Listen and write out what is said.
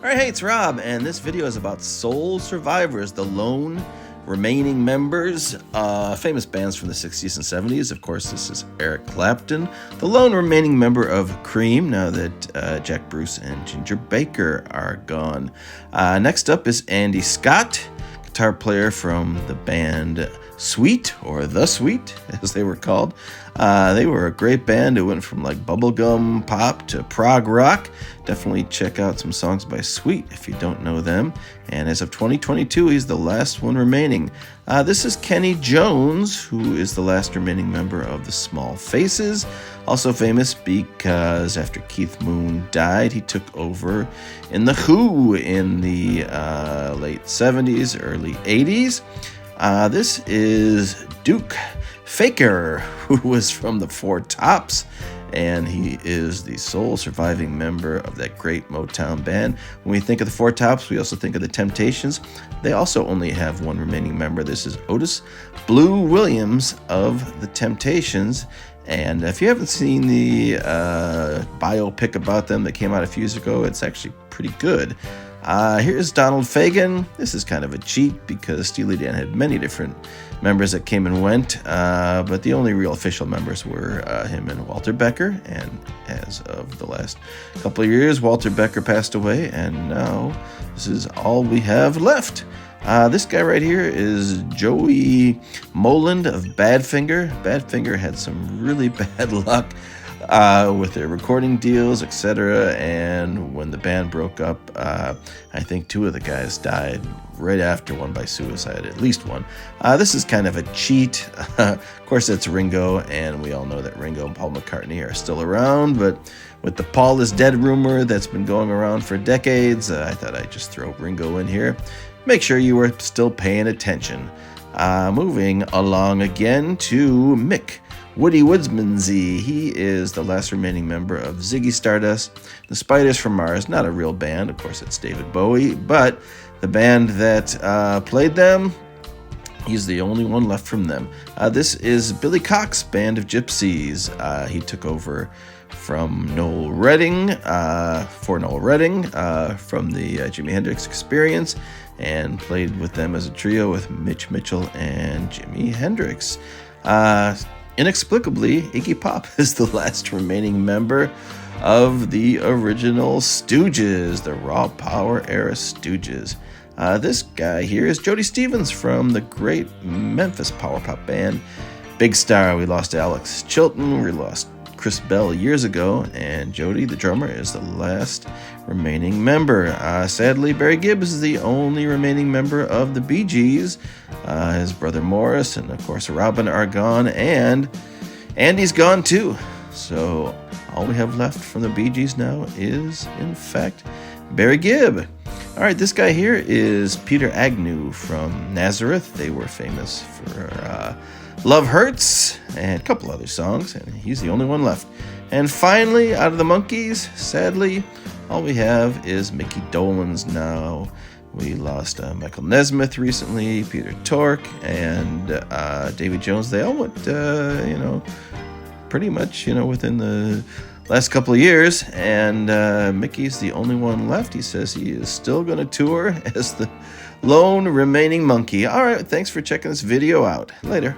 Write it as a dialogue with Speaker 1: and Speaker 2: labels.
Speaker 1: Alright, hey, it's Rob, and this video is about Soul Survivors, the lone remaining members, famous bands from the 60s and 70s. Of course, this is Eric Clapton, the lone remaining member of Cream, now that Jack Bruce and Ginger Baker are gone. Next up is Andy Scott, guitar player from the band Sweet, or The Sweet, as they were called. They were a great band. It went from like bubblegum pop to prog rock. Definitely check out some songs by Sweet if you don't know them. And as of 2022, he's the last one remaining. This is Kenny Jones, who is the last remaining member of the Small Faces. Also famous because after Keith Moon died, he took over in The Who in the late 70s, early 80s. This is Duke Faker, who was from the Four Tops, and he is the sole surviving member of that great Motown band. When we think of the Four Tops, we also think of the Temptations. They also only have one remaining member. This is Otis Blue Williams of the Temptations. And if you haven't seen the biopic about them that came out a few years ago, it's actually pretty good. Here's Donald Fagen. This is kind of a cheat because Steely Dan had many different members that came and went, but the only real official members were him and Walter Becker. And as of the last couple of years, Walter Becker passed away, and now this is all we have left. This guy right here is Joey Moland of Badfinger. Badfinger had some really bad luck with their recording deals, etc. And when the band broke up, I think two of the guys died right after, one by suicide, at least one. This is kind of a cheat. Of course, it's Ringo, and we all know that Ringo and Paul McCartney are still around, but with the Paul is dead rumor that's been going around for decades, I thought I'd just throw Ringo in here. Make sure you were still paying attention. Moving along again to Mick Woody Woodsmansey. He is the last remaining member of Ziggy Stardust, the Spiders from Mars. Not a real band, of course, it's David Bowie, but the band that played them, he's the only one left from them. This is Billy Cox, Band of Gypsies. He took over from Noel Redding, from the Jimi Hendrix Experience, and played with them as a trio with Mitch Mitchell and Jimi Hendrix. Inexplicably, Iggy Pop is the last remaining member of the original Stooges, the Raw Power era Stooges. This guy here is Jody Stevens from the great Memphis power pop band Big Star. We lost Alex Chilton, we lost Chris Bell years ago, and Jody, the drummer, is the last remaining member. Sadly, Barry Gibbs is the only remaining member of the Bee Gees. His brother Morris and, of course, Robin are gone, and Andy's gone too. So all we have left from the Bee Gees now is, in fact, Barry Gibb. All right, this guy here is Peter Agnew from Nazareth. They were famous for Love Hurts and a couple other songs, and he's the only one left. And finally, out of the Monkees, sadly, all we have is Mickey Dolenz now. We lost Michael Nesmith recently, Peter Tork, and Davy Jones. They all went, pretty much, within the last couple of years, and Mickey's the only one left. He says he is still going to tour as the lone remaining monkey. All right, thanks for checking this video out. Later.